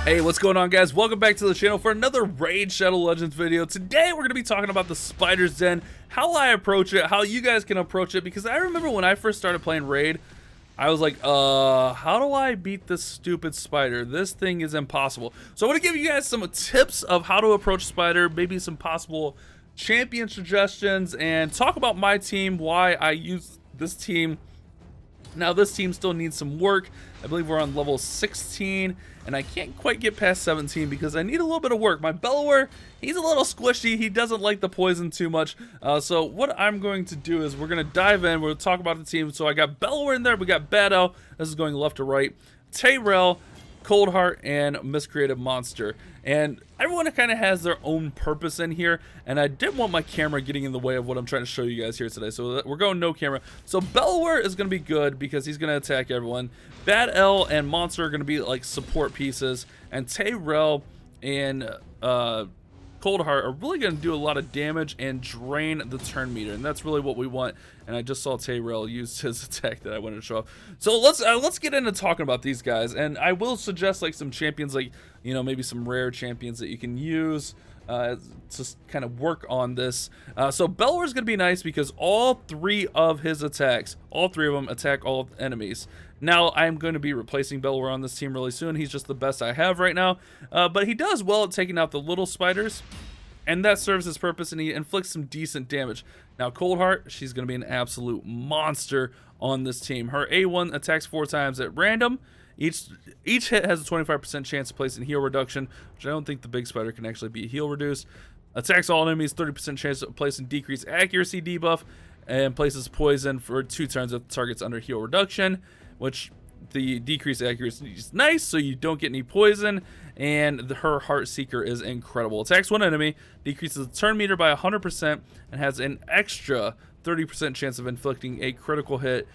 Hey, what's going on, guys? Welcome back to the channel for another Raid Shadow Legends video. Today we're going to be talking about the Spider's Den, how I approach it, how you guys can approach it, because I remember when I first started playing Raid, I was like, how do I beat this stupid spider? This thing is impossible. So I'm going to give you guys some tips of how to approach Spider, maybe some possible champion suggestions, and talk about my team, why I use this team. Now, this team still needs some work. I believe we're on level 16, and I can't quite get past 17 because I need a little bit of work. My Bellower, he's a little squishy. He doesn't like the poison too much. So what I'm going to do is we're going to dive in. We'll talk about the team. So I got Bellower in there. We got Bad L. This is going left to right. Tayrel, Coldheart, and Miscreated Monster. And everyone kind of has their own purpose in here, and I didn't want my camera getting in the way of what I'm trying to show you guys here today, so we're going no camera. So Bellower is going to be good because he's going to attack everyone. Bad L and Monster are going to be like support pieces, and Tayrel and Coldheart are really going to do a lot of damage and drain the turn meter, and that's really what we want. And I just saw Tayrel use his attack that I wanted to show off. So let's get into talking about these guys, and I will suggest like some champions, like, you know, maybe some rare champions that you can use to kind of work on this. So Bellower is going to be nice because all three of his attacks, all three of them attack all enemies. Now, I'm going to be replacing Bellower on this team really soon. He's just the best I have right now. But he does well at taking out the little spiders, and that serves his purpose, and he inflicts some decent damage. Now, Coldheart, she's going to be an absolute monster on this team. Her A1 attacks 4 times at random. Each hit has a 25% chance of placing heal reduction, which I don't think the big spider can actually be heal reduced. Attacks all enemies, 30% chance of placing decreased accuracy debuff, and places poison for 2 turns if the target's under heal reduction, which the decreased accuracy is nice, so you don't get any poison. And her Heart Seeker is incredible. Attacks one enemy, decreases the turn meter by 100%, and has an extra 30% chance of inflicting a critical hit.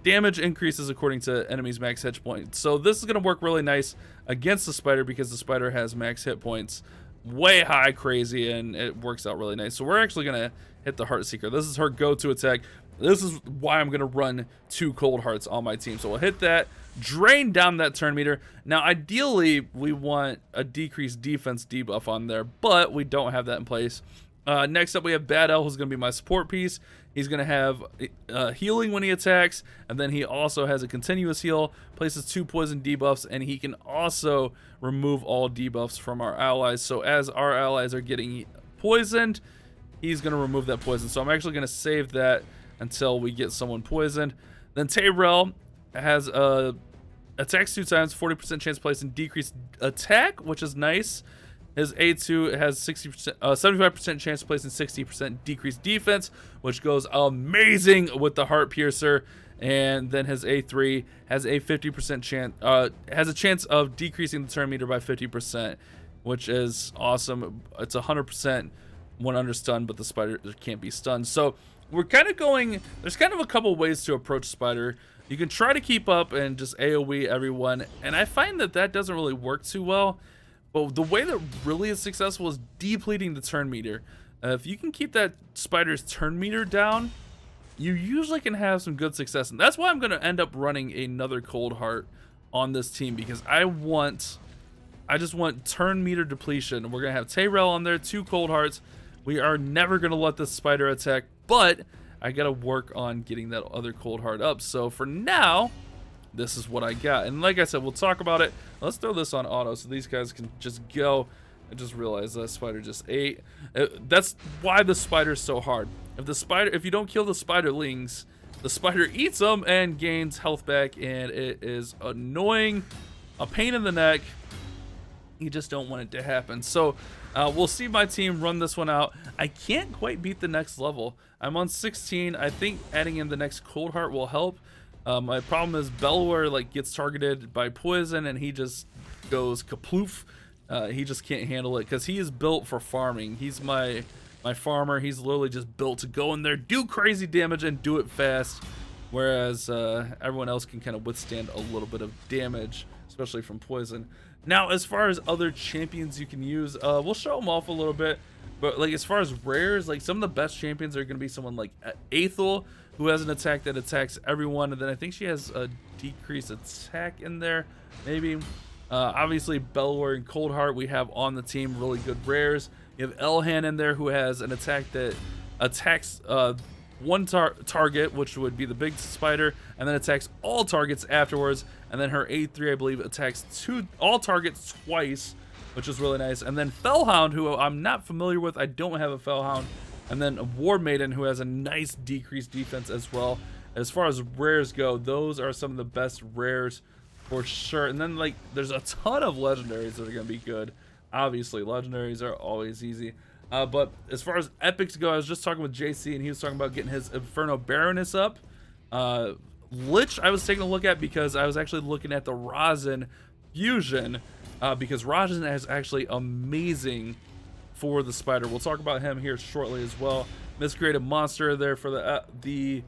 Damage increases according to enemies' max hit points. So this is going to work really nice against the spider because the spider has max hit points way high, crazy, and it works out really nice. So we're actually going to hit the Heart Seeker. This is her go-to attack. This is why I'm going to run 2 Cold Hearts on my team. So we'll hit that, drain down that turn meter. Now, ideally, we want a decreased defense debuff on there, but we don't have that in place. Next up, we have Bad L, who's going to be my support piece. He's going to have healing when he attacks, and then he also has a continuous heal, places 2 poison debuffs, and he can also remove all debuffs from our allies. So as our allies are getting poisoned, he's going to remove that poison. So I'm actually going to save that until we get someone poisoned. Then Tayrel has attacks 2 times, 40% chance of placing decreased attack, which is nice. His A2 has 75% chance of placing 60% decreased defense, which goes amazing with the Heart Piercer. And then his A3 has a 50% chance, has a chance of decreasing the turn meter by 50%, which is awesome. It's 100% when under stun, but the spider can't be stunned. So we're kind of going, there's kind of a couple ways to approach Spider. You can try to keep up and just AoE everyone, and I find that that doesn't really work too well. But the way that really is successful is depleting the turn meter. If you can keep that spider's turn meter down, you usually can have some good success. And that's why I'm going to end up running another Coldheart on this team, because I just want turn meter depletion. We're going to have Tayrel on there, 2 Coldhearts. We are never going to let this spider attack, but I got to work on getting that other Coldheart up. So for now, this is what I got. And like I said, we'll talk about it. Let's throw this on auto so these guys can just go. I just realized that spider just ate. That's why the spider's so hard. If you don't kill the spiderlings, the spider eats them and gains health back, and it is annoying, a pain in the neck. You just don't want it to happen. So we'll see my team run this one out. I can't quite beat the next level. I'm on 16. I think adding in the next Coldheart will help. My problem is Bellower like gets targeted by poison and he just goes kaploof. He just can't handle it because he is built for farming. He's my farmer. He's literally just built to go in there, do crazy damage, and do it fast. Whereas everyone else can kind of withstand a little bit of damage, especially from poison. Now, as far as other champions you can use, we'll show them off a little bit. But like as far as rares, like some of the best champions are going to be someone like Aethel, who has an attack that attacks everyone, and then I think she has a decreased attack in there, maybe. Obviously, Bellower and Coldheart we have on the team, really good rares. You have Elhan in there, who has an attack that attacks one target, which would be the big spider, and then attacks all targets afterwards. And then her A3, I believe, attacks all targets twice, which is really nice. And then Fellhound, who I'm not familiar with, I don't have a Fellhound. And then a War Maiden, who has a nice decreased defense as well. As far as rares go, those are some of the best rares for sure. And then, like, there's a ton of legendaries that are going to be good. Obviously, legendaries are always easy. But as far as epics go, I was just talking with JC, and he was talking about getting his Inferno Baroness up. Lich, I was taking a look at because I was actually looking at the Rajin fusion, because Rajin is actually amazing for the spider. We'll talk about him here shortly as well. Miscreated Monster there for the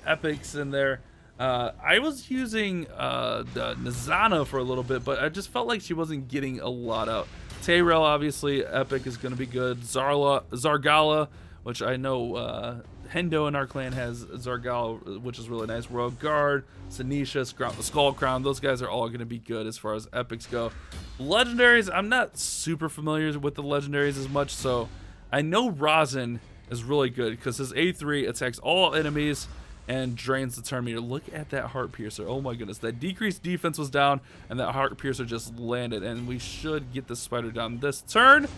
epics in there. I was using the Nizana for a little bit, but I just felt like she wasn't getting a lot out. Tayrel, obviously, epic is going to be good. Zargala, which I know Hendo in our clan has Zargala, which is really nice. Royal Guard, Sinisha, Skull Crown, those guys are all going to be good as far as epics go. Legendaries, I'm not super familiar with the legendaries as much, so I know Rajin is really good because his A3 attacks all enemies and drains the turn meter. Look at that Heart Piercer. Oh my goodness, that decreased defense was down and that Heart Piercer just landed, and we should get the spider down this turn.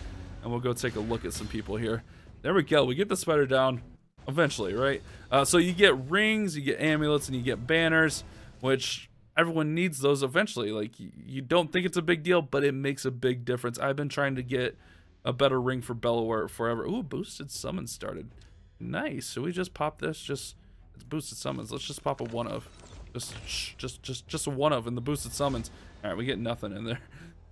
And we'll go take a look at some people here. There we go, we get the spider down eventually, right? So you get rings, you get amulets, and you get banners, which everyone needs those eventually. Like, you don't think it's a big deal, but it makes a big difference. I've been trying to get a better ring for Bellower forever. Ooh, boosted summon started. Nice. So we just pop this, it's boosted summons. Let's just pop a one of. Just a one of in the boosted summons. All right, we get nothing in there.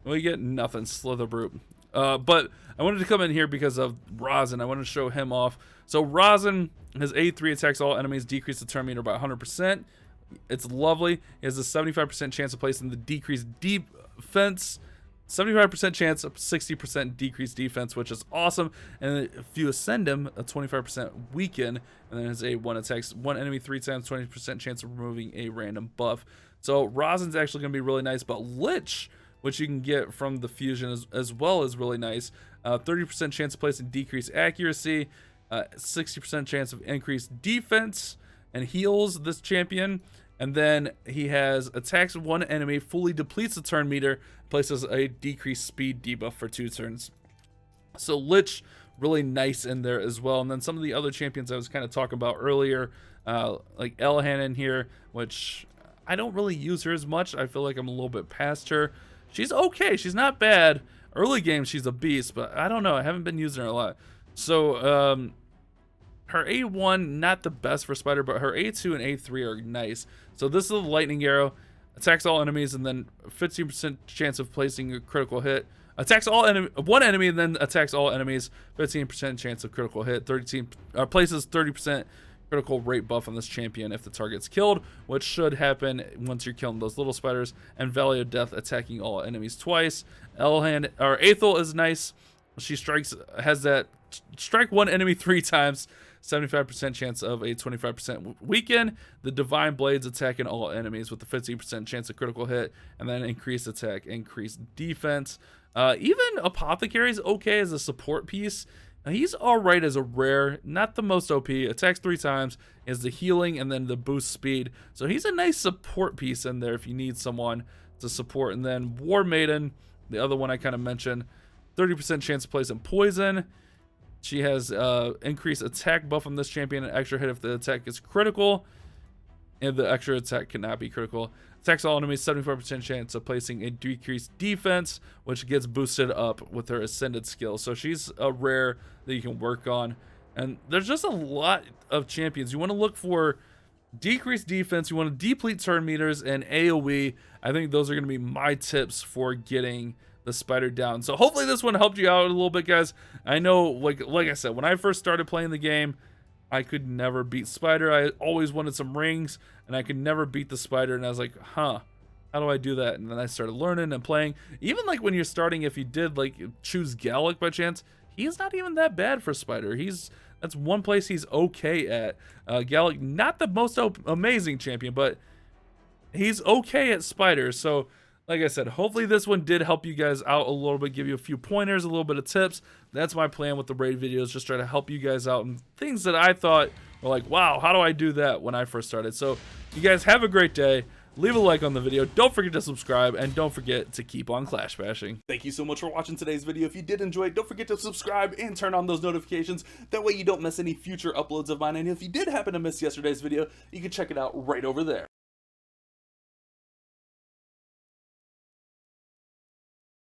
We get nothing. Slither Brute. But I wanted to come in here because of Rajin. I wanted to show him off. So Rajin, his A3 attacks all enemies, decrease the turn meter by 100%. It's lovely. He has a 75% chance of placing the decreased defense. 75% chance of 60% decreased defense, which is awesome. And if you ascend him, a 25% weaken, and then his A1 attacks one enemy 3 times, 20% chance of removing a random buff. So Rajin's actually going to be really nice, but Lich, which you can get from the fusion as well, is really nice. 30% chance of placing decreased accuracy, 60% chance of increased defense, and heals this champion. And then he has attacks one enemy, fully depletes the turn meter, places a decreased speed debuff for 2 turns. So Lich, really nice in there as well. And then some of the other champions I was kind of talking about earlier, like Elhan in here, which I don't really use her as much. I feel like I'm a little bit past her. She's okay. She's not bad. Early game, she's a beast, but I don't know. I haven't been using her a lot. So, her A1, not the best for Spider, but her A2 and A3 are nice. So this is a lightning arrow, attacks all enemies, and then 15% chance of placing a critical hit. Attacks one enemy, and then attacks all enemies. 15% chance of critical hit. Places 30% critical rate buff on this champion if the target's killed, which should happen once you're killing those little spiders. And Valley of Death, attacking all enemies twice. Aethel is nice. She has that strike one enemy 3 times. 75% chance of a 25% weaken. The Divine Blades attacking all enemies with a 15% chance of critical hit, and then increased attack, increased defense. Even Apothecary is okay as a support piece. He's alright as a rare, not the most OP. Attacks 3 times, is the healing, and then the boost speed. So he's a nice support piece in there if you need someone to support. And then War Maiden, the other one I kind of mentioned, 30% chance of placing poison. She has increased attack buff on this champion, an extra hit if the attack is critical, and the extra attack cannot be critical. Attacks all enemies, 74% chance of placing a decreased defense, which gets boosted up with her ascended skill. So she's a rare that you can work on. And there's just a lot of champions. You want to look for decreased defense, you want to deplete turn meters, and AoE. I think those are going to be my tips for getting the spider down. So hopefully this one helped you out a little bit, guys. I know, like I said, when I first started playing the game, I could never beat spider. I always wanted some rings, and I could never beat the spider. And I was like, how do I do that? And then I started learning and playing. Even like when you're starting, if you did like choose Gallic by chance, he's not even that bad for spider. That's one place he's okay at. Gallic, not the most amazing champion, but he's okay at spider. So Like I said, hopefully this one did help you guys out a little bit, give you a few pointers, a little bit of tips. That's my plan with the raid videos, just try to help you guys out and things that I thought were like, wow, how do I do that when I first started? So you guys have a great day. Leave a like on the video. Don't forget to subscribe, and don't forget to keep on clash bashing. Thank you so much for watching today's video. If you did enjoy it, don't forget to subscribe and turn on those notifications. That way you don't miss any future uploads of mine. And if you did happen to miss yesterday's video, you can check it out right over there.